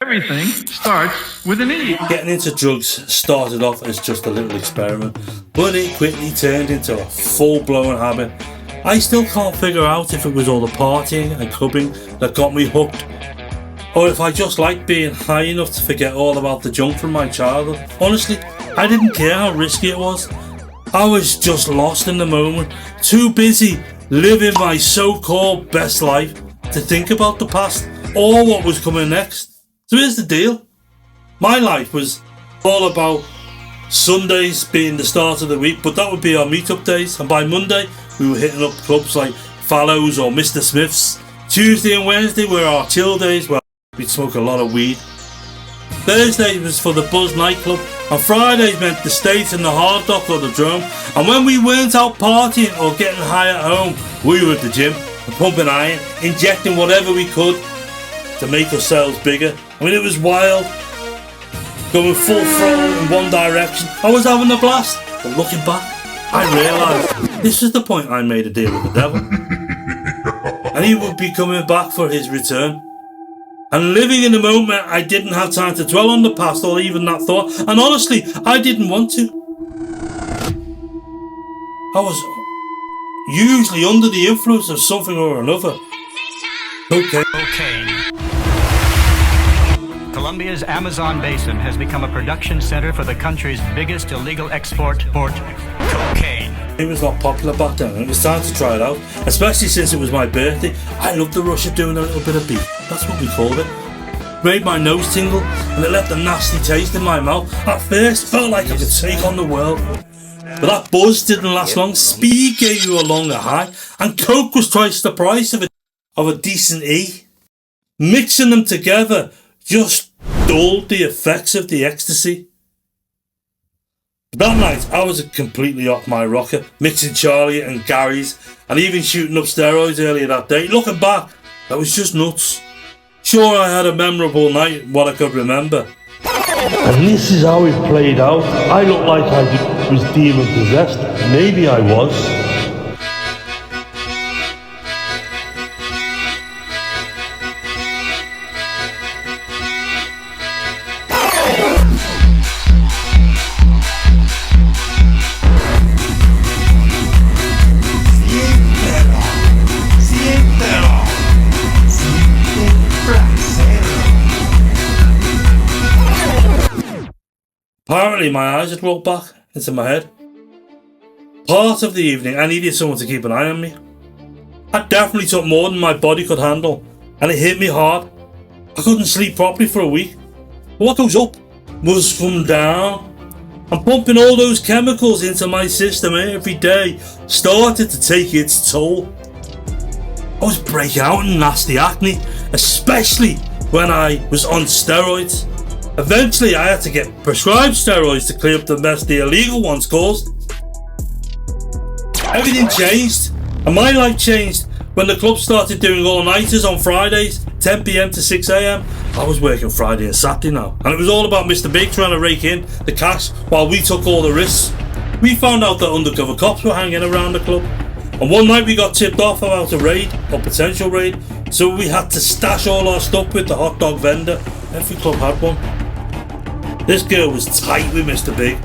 Everything starts with an E. Getting into drugs started off as just a little experiment, but it quickly turned into a full-blown habit. I still can't figure out if it was all the partying and clubbing that got me hooked, or if I just liked being high enough to forget all about the junk from my childhood. Honestly, I didn't care how risky it was. I was just lost in the moment, too busy living my so-called best life to think about the past or what was coming next. So here's the deal. My life was all about Sundays being the start of the week, but that would be our meet-up days, and by Monday we were hitting up clubs like Fallows or Mr. Smith's. Tuesday and Wednesday were our chill days where we'd smoke a lot of weed. Thursday was for the Buzz nightclub, and Fridays meant the States and the Hard Dock or the Drum. And when we weren't out partying or getting high at home, we were at the gym, pumping iron, injecting whatever we could to make ourselves bigger. I mean, it was wild, going full throttle in one direction. I was having a blast, but looking back, I realised this was the point I made a deal with the devil, and he would be coming back for his return. And living in the moment, I didn't have time to dwell on the past or even that thought, and honestly, I didn't want to. I was usually under the influence of something or another. Cocaine. Colombia's Amazon basin has become a production center for the country's biggest illegal export, cocaine. It was not popular back then, and it was time to try it out, especially since it was my birthday. I loved the rush of doing a little bit of beat. That's what we called it. Made my nose tingle, and it left a nasty taste in my mouth. At first, felt like I could take on the world. But that buzz didn't last long. Speed gave you a longer high, and coke was twice the price of a decent E. Mixing them together just dulled the effects of the ecstasy. That night, I was completely off my rocker, mixing Charlie and Gary's, and even shooting up steroids earlier that day. Looking back, that was just nuts. Sure, I had a memorable night, what I could remember. And this is how it played out. I looked like I was demon possessed. Maybe I was. Apparently my eyes had rolled back into my head. Part of the evening I needed someone to keep an eye on me. I definitely took more than my body could handle, and it hit me hard. I couldn't sleep properly for a week. What goes up must come down. And pumping all those chemicals into my system every day started to take its toll. I was breaking out in nasty acne, especially when I was on steroids. Eventually, I had to get prescribed steroids to clear up the mess the illegal ones caused. Everything changed, and my life changed when the club started doing all-nighters on Fridays, 10 PM to 6 AM. I was working Friday and Saturday now, and it was all about Mr. Big trying to rake in the cash while we took all the risks. We found out that undercover cops were hanging around the club, and one night we got tipped off about a raid, or potential raid, so we had to stash all our stuff with the hot dog vendor. Every club had one. This girl was tight with Mr. Big.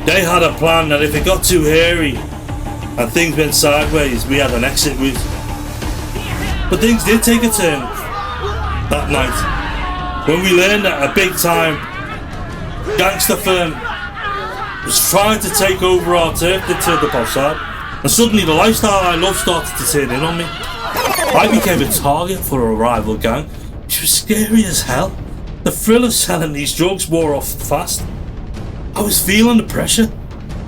They had a plan that if it got too hairy and things went sideways, we had an exit route. But things did take a turn that night when we learned that a big time gangster firm was trying to take over our turf. They turned up outside, and suddenly the lifestyle I loved started to turn in on me. I became a target for a rival gang, which was scary as hell. The thrill of selling these drugs wore off fast. I was feeling the pressure.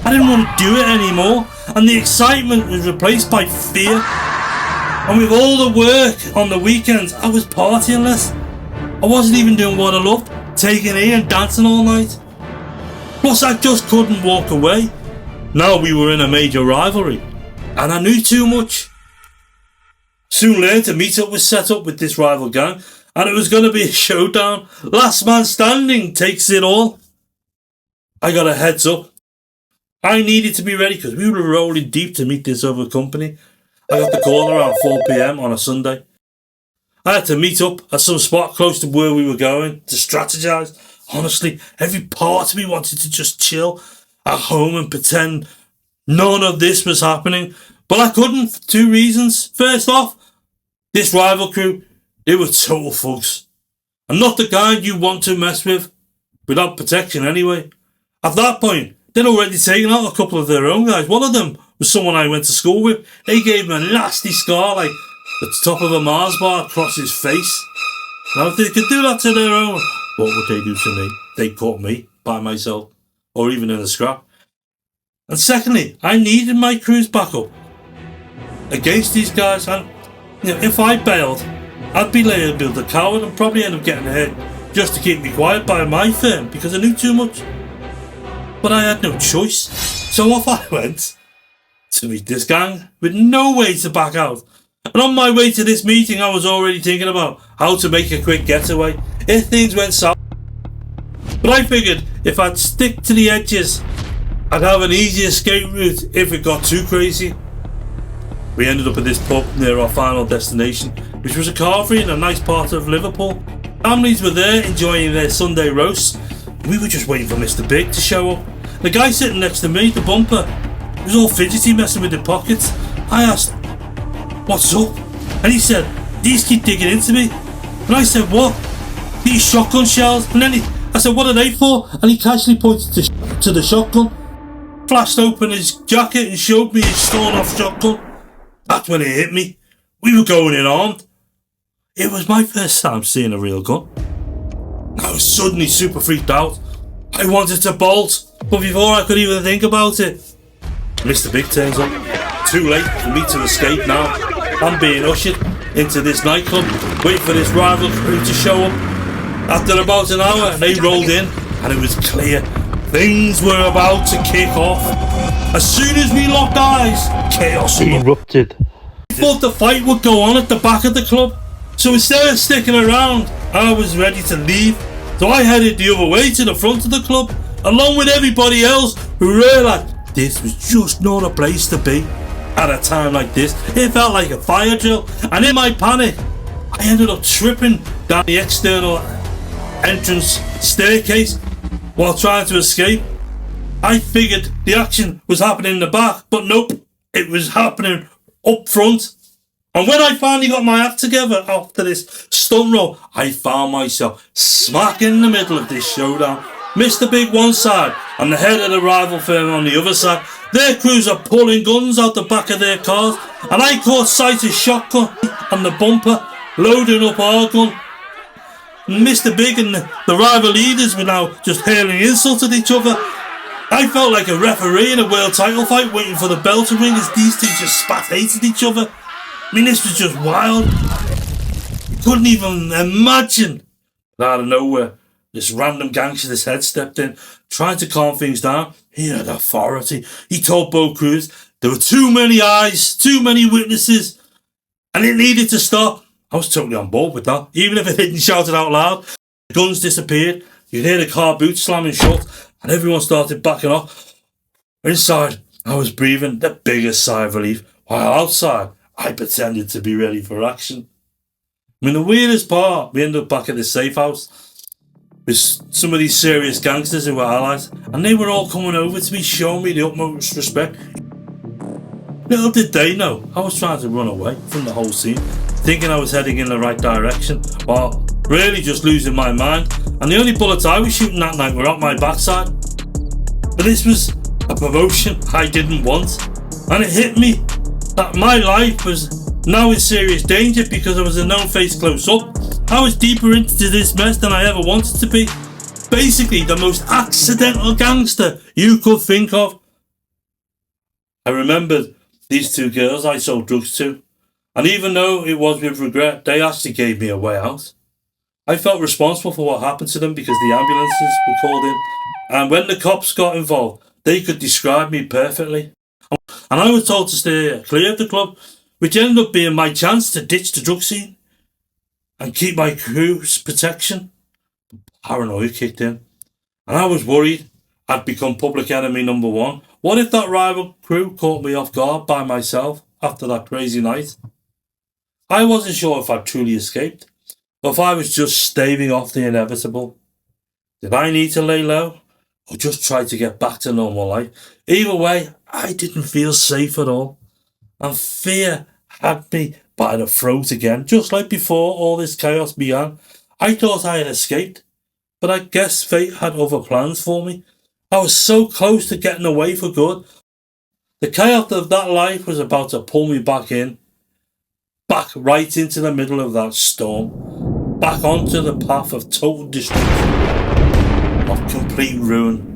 I didn't want to do it anymore, and the excitement was replaced by fear. And with all the work on the weekends, I was partying less. I wasn't even doing what I loved, taking it and dancing all night. Plus, I just couldn't walk away. Now we were in a major rivalry, and I knew too much. Soon learned a meet-up was set up with this rival gang, and it was going to be a showdown. Last man standing takes it all. I got a heads up. I needed to be ready because we were rolling deep to meet this other company. I got the call around 4 PM on a Sunday. I had to meet up at some spot close to where we were going to strategise. Honestly, every part of me wanted to just chill at home and pretend none of this was happening. But I couldn't for two reasons. First off, this rival crew, they were total thugs. And not the kind you want to mess with, without protection anyway. At that point, they'd already taken out a couple of their own guys. One of them was someone I went to school with. They gave him a nasty scar, like the top of a Mars bar across his face. Now, if they could do that to their own, what would they do to me? They caught me by myself, or even in a scrap. And secondly, I needed my crew's backup against these guys. And if I bailed, I'd be labelled a coward and probably end up getting hit just to keep me quiet by my firm because I knew too much. But I had no choice, so off I went to meet this gang with no way to back out. And on my way to this meeting, I was already thinking about how to make a quick getaway if things went south. But I figured if I'd stick to the edges, I'd have an easy escape route if it got too crazy. We ended up at this pub near our final destination, which was a carvery in a nice part of Liverpool. Families were there enjoying their Sunday roasts. We were just waiting for Mr. Big to show up. The guy sitting next to me, the bumper, was all fidgety, messing with the pockets. I asked, "What's up?" And he said, "These keep digging into me." And I said, "What?" "These shotgun shells." And then I said, "What are they for?" And he casually pointed to the shotgun, flashed open his jacket and showed me his stolen off shotgun. That's when it hit me. We were going in armed. It was my first time seeing a real gun. I was suddenly super freaked out. I wanted to bolt, but before I could even think about it, Mr. Big turns up. Too late for me to escape now. I'm being ushered into this nightclub, waiting for this rival crew to show up. After about an hour, they rolled in, and it was clear things were about to kick off. As soon as we locked eyes, chaos Erupted. I thought the fight would go on at the back of the club, so instead of sticking around, I was ready to leave. So I headed the other way to the front of the club, along with everybody else who realised this was just not a place to be. At a time like this, it felt like a fire drill, and in my panic, I ended up tripping down the external entrance staircase while trying to escape. I figured the action was happening in the back, but nope, it was happening up front. And when I finally got my act together after this stunt roll, I found myself smack in the middle of this showdown. Mr. Big one side and the head of the rival firm on the other side. Their crews are pulling guns out the back of their cars, and I caught sight of shotgun and the bumper loading up our gun. Mr. Big and the rival leaders were now just hurling insults at each other. I felt like a referee in a world title fight waiting for the bell to ring as these two just spat hate at each other. I mean, this was just wild. You couldn't even imagine. But out of nowhere, this random gangster's head stepped in, trying to calm things down. He had authority. He told both crews there were too many eyes, too many witnesses, and it needed to stop. I was totally on board with that, even if it didn't shout it out loud. The guns disappeared. You'd hear the car boots slamming shut, and everyone started backing off. Inside, I was breathing the biggest sigh of relief, while outside, I pretended to be ready for action. I mean, the weirdest part, we ended up back at this safe house with some of these serious gangsters who were allies, and they were all coming over to me, showing me the utmost respect. Little did they know, I was trying to run away from the whole scene, thinking I was heading in the right direction, while really just losing my mind, and the only bullets I was shooting that night were up my backside. But this was a promotion I didn't want, and it hit me that my life was now in serious danger because I was a known face close up. I was deeper into this mess than I ever wanted to be. Basically, the most accidental gangster you could think of. I remembered these two girls I sold drugs to, and even though it was with regret, they actually gave me a way out. I felt responsible for what happened to them because the ambulances were called in, and when the cops got involved, they could describe me perfectly. And I was told to stay clear of the club, which ended up being my chance to ditch the drug scene and keep my crew's protection. Paranoia kicked in, and I was worried I'd become public enemy number one. What if that rival crew caught me off guard by myself after that crazy night? I wasn't sure if I'd truly escaped, or if I was just staving off the inevitable. Did I need to lay low, or just try to get back to normal life? Either way, I didn't feel safe at all, and fear had me by the throat again, just like before all this chaos began. I thought I had escaped, but I guess fate had other plans for me. I was so close to getting away for good. The chaos of that life was about to pull me back right into the middle of that storm, back onto the path of total destruction, of complete ruin.